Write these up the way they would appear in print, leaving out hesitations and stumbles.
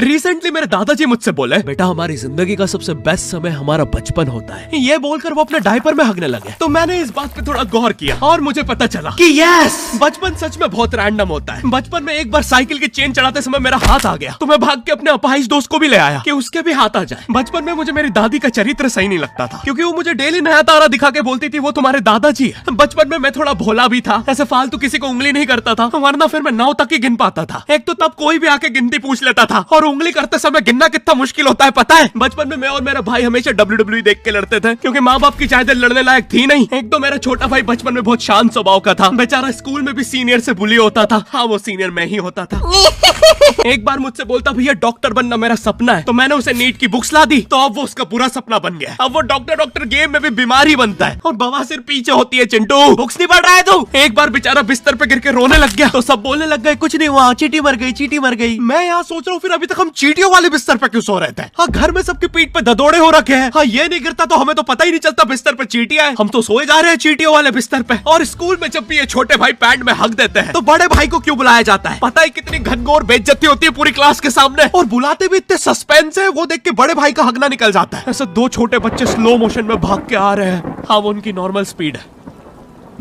Recently मेरे दादाजी मुझसे बोले, बेटा हमारी जिंदगी का सबसे बेस्ट समय हमारा बचपन होता है। ये बोलकर वो अपने डायपर में हगने लगे। तो मैंने इस बात पे थोड़ा गौर किया और मुझे पता चला कि यस, बचपन सच में बहुत रैंडम होता है। बचपन में एक बार साइकिल की चेन चढ़ाते समय मेरा हाथ आ गया, तो मैं भाग के अपने अपाहिज दोस्त को भी ले आया कि उसके भी हाथ आ जाए। बचपन में मुझे मेरी दादी का चरित्र सही नहीं लगता था, क्योंकि वो मुझे डेली नया तारा दिखा के बोलती थी वो तुम्हारे दादाजी है। बचपन में मैं थोड़ा भोला भी था, ऐसे फालतू किसी को उंगली नहीं करता था, वरना फिर मैं 9 तक ही गिन पाता था। एक तो तब कोई भी आके गिनती पूछ लेता था, और उंगली करते समय गिनना कितना मुश्किल होता है पता है। बचपन में मैं और मेरा भाई हमेशा WWE देख के लड़ते थे, क्योंकि माँ बाप की जायदाद लड़ने लायक थी नहीं। एक तो मेरा छोटा भाई बचपन में बहुत शांत स्वभाव का था, बेचारा स्कूल में भी सीनियर से बुली होता था। हाँ, वो सीनियर मैं ही होता था। एक बार मुझसे बोलता, भैया डॉक्टर बनना मेरा सपना है। तो मैंने उसे नीट की बुक्स ला दी, तो अब वो उसका पूरा सपना बन गया। अब वो डॉक्टर गेम में भी बीमारी बनता है, और बवासीर पीछे होती है। चिंटू बुक्स नहीं पढ़ रहा है तू? एक बार बेचारा बिस्तर पे गिर के रोने लग गया, तो सब बोलने लग गए कुछ नहीं हुआ, चींटी मर गई, चींटी मर गई। मैं यहाँ सोच रहा हूँ फिर अभी तक हम चींटियों वाले बिस्तर पे क्यों सो रहे थे? हाँ, घर में सबकी पीठ पे ददोड़े हो रखे हैं। हाँ, ये नहीं गिरता तो हमें तो पता ही नहीं चलता बिस्तर पे चींटियां हैं। हम तो सोए जा रहे हैं चींटियों वाले बिस्तर पे। और स्कूल में जब भी ये छोटे भाई पैंट में हक देते हैं, तो बड़े भाई को क्यों बुलाया जाता है? पता है कितनी घनघोर बेइज्जती होती है पूरी क्लास के सामने, और बुलाते भी इतने सस्पेंस है, वो देख के बड़े भाई का हगना निकल जाता है। ऐसे 2 छोटे बच्चे स्लो मोशन में भाग के आ रहे हैं। हाँ, वो उनकी नॉर्मल स्पीड है।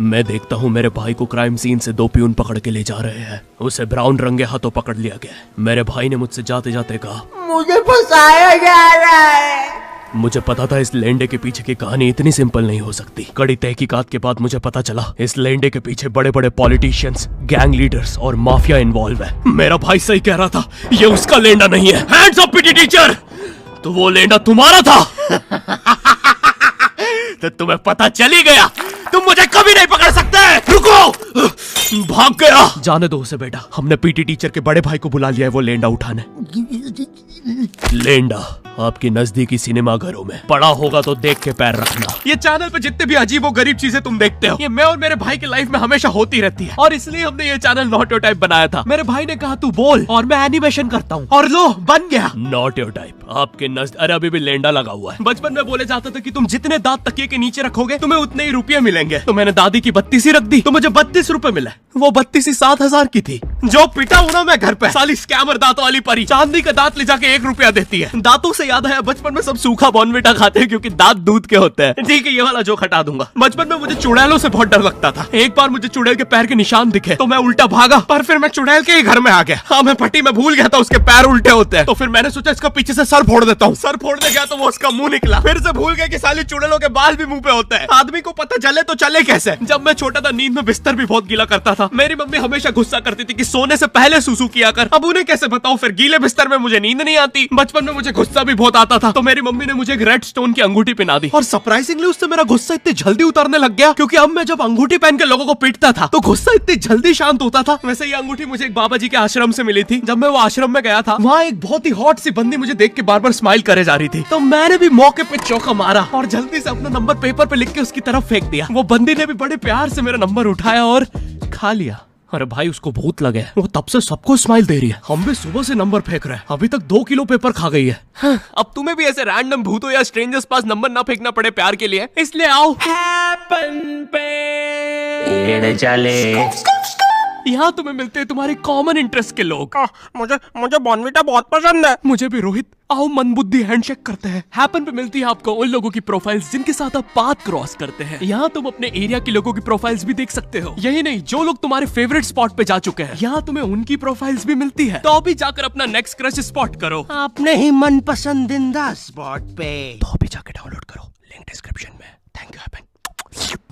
मैं देखता हूँ मेरे भाई को क्राइम सीन से 2 पियून पकड़ के ले जा रहे हैं। उसे ब्राउन रंगे हाथों पकड़ लिया गया। मेरे भाई ने मुझसे जाते जाते कहा, मुझे फंसाया जा रहा है। मुझे पता था इस लेंडे के पीछे की कहानी इतनी सिंपल नहीं हो सकती। कड़ी तहकीकात के बाद मुझे पता चला इस लेंडे के पीछे बड़े बड़े पॉलिटिशियंस, गैंग लीडर्स और माफिया इन्वॉल्व है। मेरा भाई सही कह रहा था, ये उसका लेंडा नहीं है। हैंड्स अप पीटी टीचर, तो वो लेंडा तुम्हारा था। तो तुम्हें पता चल ही गया, तुम मुझे कभी नहीं पकड़ सकते। रुको, भाग गया। जाने दो उसे बेटा, हमने पीटी टीचर के बड़े भाई को बुला लिया है वो लेंडा उठाने। लेंडा आपकी नजदीकी सिनेमा घरों में पड़ा होगा तो देख के पैर रखना। ये चैनल पे जितने भी अजीब और गरीब चीजें तुम देखते हो, ये मैं और मेरे भाई की लाइफ में हमेशा होती रहती है, और इसलिए हमने ये चैनल नॉट योर टाइप बनाया था। मेरे भाई ने कहा तू बोल और मैं एनिमेशन करता हूँ, और लो बन गया नॉट योर टाइप। आपके अरे अभी भी लेंडा लगा हुआ है। बचपन में बोले जाता था कि तुम जितने दांत तकिए के नीचे रखोगे तुम्हें उतने ही रुपये मिलेंगे। तो मैंने दादी की 32 रख दी, तो मुझे 32 रुपए मिले। वो 32 7,000 की थी। जो पिटा हूं ना मैं घर पे, साली स्कैमर दांतों वाली परी चांदी का दांत ले जाके 1 रुपया देती है। दांतों से याद है, बचपन में सब सूखा बॉर्नविटा खाते हैं क्योंकि दांत दूध के होते हैं। ठीक है, ये वाला जोक हटा दूंगा। बचपन में मुझे चुड़ैलों से बहुत डर लगता था। एक बार मुझे चुड़ैल के पैर के निशान दिखे तो मैं उल्टा भागा, पर फिर मैं चुड़ैल के ही घर में आ गया। हाँ, मैं पट्टी में भूल गया था उसके पैर उल्टे होते हैं, तो फिर मैंने सोचा इसका पीछे से सर फोड़ देता हूँ। सर फोड़ने गया तो वो उसका मुंह निकला। फिर से भूल गया कि साली चुड़ैलों के बाल भी मुंह पे होते हैं। आदमी को पता चले तो चले कैसे। जब मैं छोटा था नींद में बिस्तर भी बहुत गीला करता था। मेरी मम्मी हमेशा गुस्सा करती थी कि सोने से पहले सुसु किया कर। अब उन्हें कैसे बताऊं, फिर गीले बिस्तर में मुझे नींद नहीं आती। बचपन में मुझे गुस्सा भी बहुत आता था, तो मेरी मम्मी ने मुझे एक रेड स्टोन की अंगूठी पहना दी, और सरप्राइजिंगली उससे मेरा गुस्सा इतनी जल्दी उतरने लग गया, क्योंकि अब मैं जब अंगूठी पहन के लोगों को पीटता था तो गुस्सा इतनी जल्दी शांत होता था। वैसे ये अंगूठी मुझे एक बाबा जी के आश्रम से मिली थी। जब मैं वो आश्रम में गया था, वहाँ एक बहुत ही हॉट सी बंदी मुझे देख के बार बार स्माइल करे जा रही थी, तो मैंने भी मौके पे चौका मारा और जल्दी से अपना नंबर पेपर पे लिख के उसकी तरफ फेंक दिया। वो बंदी ने भी बड़े प्यार से मेरा नंबर उठाया और खा लिया। अरे भाई, उसको भूत लगे, वो तब से सबको स्माइल दे रही है। हम भी सुबह से नंबर फेंक रहे हैं, अभी तक 2 किलो पेपर खा गई है। हाँ, अब तुम्हें भी ऐसे रैंडम भूतों या स्ट्रेंजर्स पास नंबर ना फेंकना पड़े प्यार के लिए, इसलिए आओ हैपन पे चले। यहाँ तुम्हें मिलते हैं तुम्हारे कॉमन इंटरेस्ट के लोग। मुझे बॉर्नविटा बहुत पसंद है। मुझे भी रोहित। आओ मन बुद्धि हैंडशेक करते हैं। हैपन पे मिलती है आपको उन लोगों की प्रोफाइल्स जिनके साथ आप पाथ क्रॉस करते हैं। यहाँ तुम अपने एरिया के लोगों की प्रोफाइल्स भी देख सकते हो। यही नहीं, जो लोग तुम्हारे फेवरेट स्पॉट पे जा चुके हैं, यहाँ तुम्हें उनकी प्रोफाइल्स भी मिलती है। तो अभी जाकर अपना नेक्स्ट क्रश स्पॉट करो अपने ही मन पसंदीदा स्पॉट पे। तो अभी जाकर डाउनलोड करो, लिंक डिस्क्रिप्शन में। Thank you happen.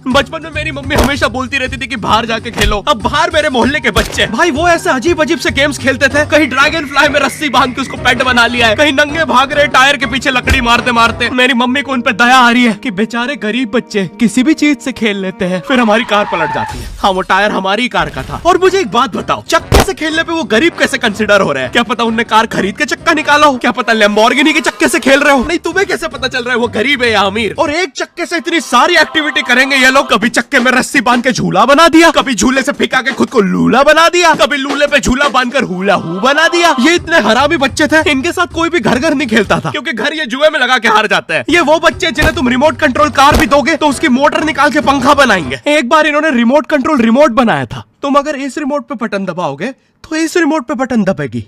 बचपन में मेरी मम्मी हमेशा बोलती रहती थी कि बाहर जाके खेलो। अब बाहर मेरे मोहल्ले के बच्चे भाई वो ऐसे अजीब अजीब से गेम्स खेलते थे। कहीं ड्रैगन फ्लाई में रस्सी बांध के उसको पेट बना लिया है, कहीं नंगे भाग रहे टायर के पीछे लकड़ी मारते मारते। मेरी मम्मी को उन पे दया आ रही है कि बेचारे गरीब बच्चे किसी भी चीज से खेल लेते हैं, फिर हमारी कार पलट जाती है। हाँ, वो टायर हमारी कार का था। और मुझे एक बात बताओ, चक्के से खेलने पे वो गरीब कैसे कंसिडर हो रहे हैं? क्या पता उनने कार खरीद के चक्का निकाला हो, क्या पता लैम्बोर्गिनी के चक्के से खेल रहे हो। नहीं, तुम्हें कैसे पता चल रहा है वो गरीब है या अमीर? और एक चक्के से इतनी सारी एक्टिविटी करेंगे ये लोग। कभी चक्के में रस्सी बांध के झूला बना दिया, कभी झूले से फिका के खुद को लूला बना दिया, कभी लूले पे झूला बांधकर हुला हू बना दिया। ये इतने हरामी बच्चे थे, इनके साथ कोई भी घर नहीं खेलता था, क्योंकि घर ये जुए में लगा के हार जाते हैं। ये वो बच्चे जिन्हें तुम रिमोट कंट्रोल कार भी दोगे तो उसकी मोटर निकाल के पंखा बनाएंगे। एक बार इन्होंने रिमोट कंट्रोल रिमोट बनाया था। तुम अगर इस रिमोट पे बटन दबाओगे तो इस रिमोट पे बटन दबेगी,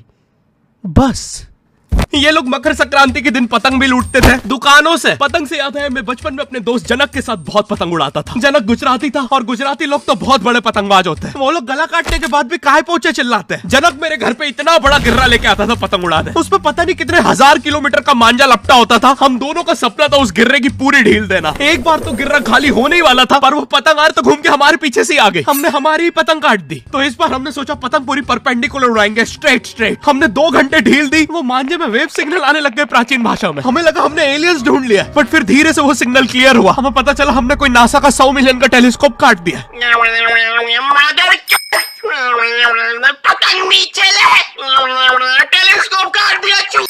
बस ये लोग मकर संक्रांति के दिन पतंग भी लूटते थे दुकानों से। पतंग से याद है मैं बचपन में अपने दोस्त जनक के साथ बहुत पतंग उड़ाता था। जनक गुजराती था और गुजराती लोग तो बहुत बड़े पतंगबाज होते हैं। वो लोग गला काटने के बाद भी काहे पोचे चिल्लाते हैं। जनक मेरे घर पे इतना बड़ा गिर्रा लेके आता था पतंग उड़ाने। उस पर पता नहीं कितने 1000 किलोमीटर का मांझा लपटा होता था। हम दोनों का सपना था उस गिर्रे की पूरी ढील देना। एक बार तो गिर्रा खाली होने ही वाला था पर वो पतंग तो घूम के हमारे पीछे से आ गई। हमने हमारी ही पतंग काट दी। तो इस बार हमने सोचा पतंग पूरी परपेंडिकुलर उड़ाएंगे, स्ट्रेट। हमने 2 घंटे ढील दी। वो मांझे में वेव सिग्नल आने लग गए प्राचीन भाषा में। हमें लगा हमने एलियंस ढूंढ लिया, बट फिर धीरे से वो सिग्नल क्लियर हुआ। हमें पता चला हमने कोई नासा का 100 मिलियन का टेलीस्कोप काट दिया। पतंग नीचे ले, टेलीस्कोप काट दिया।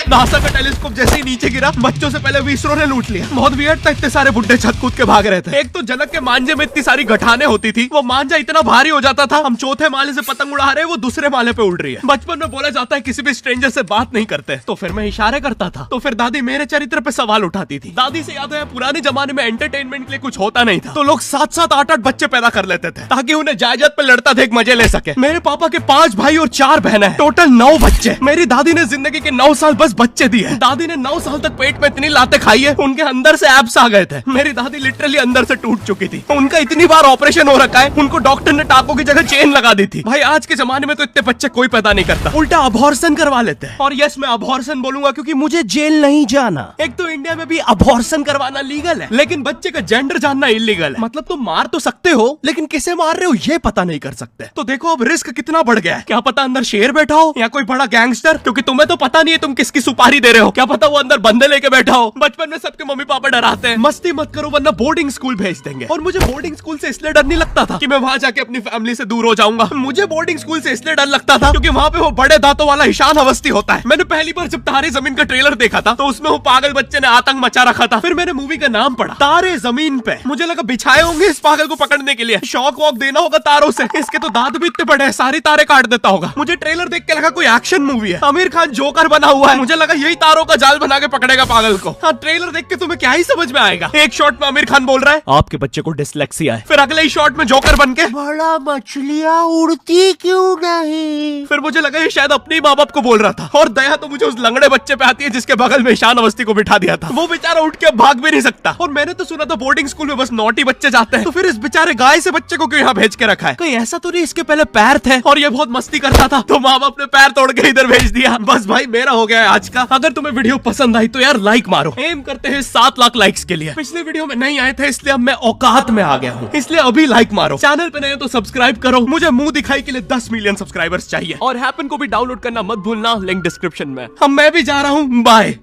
नासा का टेलीस्कोप जैसे ही नीचे गिरा बच्चों से पहले विसरो ने लूट लिया। बहुत वियर्ड था, इतने सारे बुड्ढे छत कूद के भाग रहे थे। एक तो जनक के मांझे में इतनी सारी गठाने होती थी, वो मांझा इतना भारी हो जाता था। हम चौथे माले से पतंग उड़ा रहे, वो दूसरे माले पे उड़ रही है। बचपन में बोला जाता है किसी भी स्ट्रेंजर से बात नहीं करते, तो फिर मैं इशारे करता था। तो फिर दादी मेरे चरित्र पे सवाल उठाती थी। दादी से याद है पुराने जमाने में एंटरटेनमेंट के लिए कुछ होता नहीं था, तो लोग 7-7, 8-8 बच्चे पैदा कर लेते थे ताकि उन्हें जायदाद पे लड़ता देख मजे ले सके। मेरे पापा के 5 भाई और 4 बहनें हैं, टोटल 9 बच्चे। मेरी दादी ने जिंदगी के 9 साल बस बच्चे दिए। दादी ने 9 साल तक पेट में इतनी लातें खाई है, उनके अंदर से एब्स आ गए थे। मेरी दादी लिटरली अंदर से टूट चुकी थी। उनका इतनी बार ऑपरेशन हो रखा है, उनको डॉक्टर ने टाकों की जगह चेन लगा दी थी। भाई आज के जमाने में तो इतने बच्चे कोई पैदा नहीं करता, उल्टा अबॉर्शन करवा लेते हैं। और यस मैं अबॉर्शन बोलूंगा क्योंकि मुझे जेल नहीं जाना। एक तो इंडिया में भी अबॉर्शन करवाना लीगल है, लेकिन बच्चे का जेंडर जानना इलीगल है। मतलब तुम मार तो सकते हो, लेकिन किसे मार रहे हो ये पता नहीं कर सकते। तो देखो अब रिस्क कितना बढ़ गया है। क्या पता अंदर शेर बैठा हो या कोई बड़ा गैंगस्टर, क्योंकि तुम्हें तो पता नहीं है तुम किसकी सुपारी दे रहे हो। क्या पता वो अंदर बंदे लेके बैठा हो। बचपन में सबके मम्मी पापा डराते हैं मस्ती मत करो वरना बोर्डिंग स्कूल भेज देंगे। और मुझे बोर्डिंग स्कूल से इसलिए डर नहीं लगता था कि मैं वहां जाके अपनी फैमिली से दूर हो जाऊंगा। मुझे बोर्डिंग स्कूल से इसलिए डर लगता था क्योंकि वहां पे वो बड़े दांतों वाला ईशान अवस्थी होता है। मैंने पहली बार जब तारे जमीन का ट्रेलर देखा था तो उसमें वो पागल बच्चे ने आतंक मचा रखा था। फिर मैंने मूवी का नाम पढ़ा तारे जमीन पे। मुझे लगा बिछाए होंगे इस पागल को पकड़ने के लिए, शॉक वॉक देना होगा तारों से। इसके तो दांत भी इतने बड़े हैं, सारी तारे काट देता होगा। मुझे ट्रेलर देख के लगा कोई एक्शन मूवी है, आमिर खान जोकर बना हुआ है। मुझे लगा यही तारों का जाल बना के पकड़ेगा पागल को। हाँ ट्रेलर देख के तुम्हें क्या ही समझ में आएगा। एक शॉट में आमिर खान बोल रहा है आपके बच्चे को डिसलेक्सिया है, फिर अगले ही शॉट में जोकर बन के बड़ा मछलियां उड़ती क्यों नहीं। फिर मुझे लगा ये शायद अपने माँ बाप को बोल रहा था। और दया तो मुझे उस लंगड़े बच्चे पे आती है जिसके बगल में ईशान अवस्थी को बिठा दिया था। वो बेचारा उठ के भाग भी नहीं सकता। और मैंने तो सुना था बोर्डिंग स्कूल में बस नॉटी बच्चे जाते हैं, तो फिर इस बेचारे गाय से बच्चे को क्यों यहाँ भेज के रखा है। कहीं ऐसा तो नहीं इसके पहले पैर थे और ये बहुत मस्ती करता था तो माँ बाप ने पैर तोड़ के इधर भेज दिया। बस भाई मेरा हो गया है आज का। अगर तुम्हें वीडियो पसंद आई तो यार लाइक मारो। एम करते हैं 7 लाख लाइक्स के लिए। पिछले वीडियो में नहीं आए थे इसलिए अब मैं औकात में आ गया हूँ, इसलिए अभी लाइक मारो। चैनल पे नए हो तो सब्सक्राइब करो। मुझे मुंह दिखाई के लिए 10 मिलियन सब्सक्राइबर्स चाहिए। और हैपन को भी डाउनलोड करना मत भूलना, लिंक डिस्क्रिप्शन में। अब मैं भी जा रहा हूँ, बाय।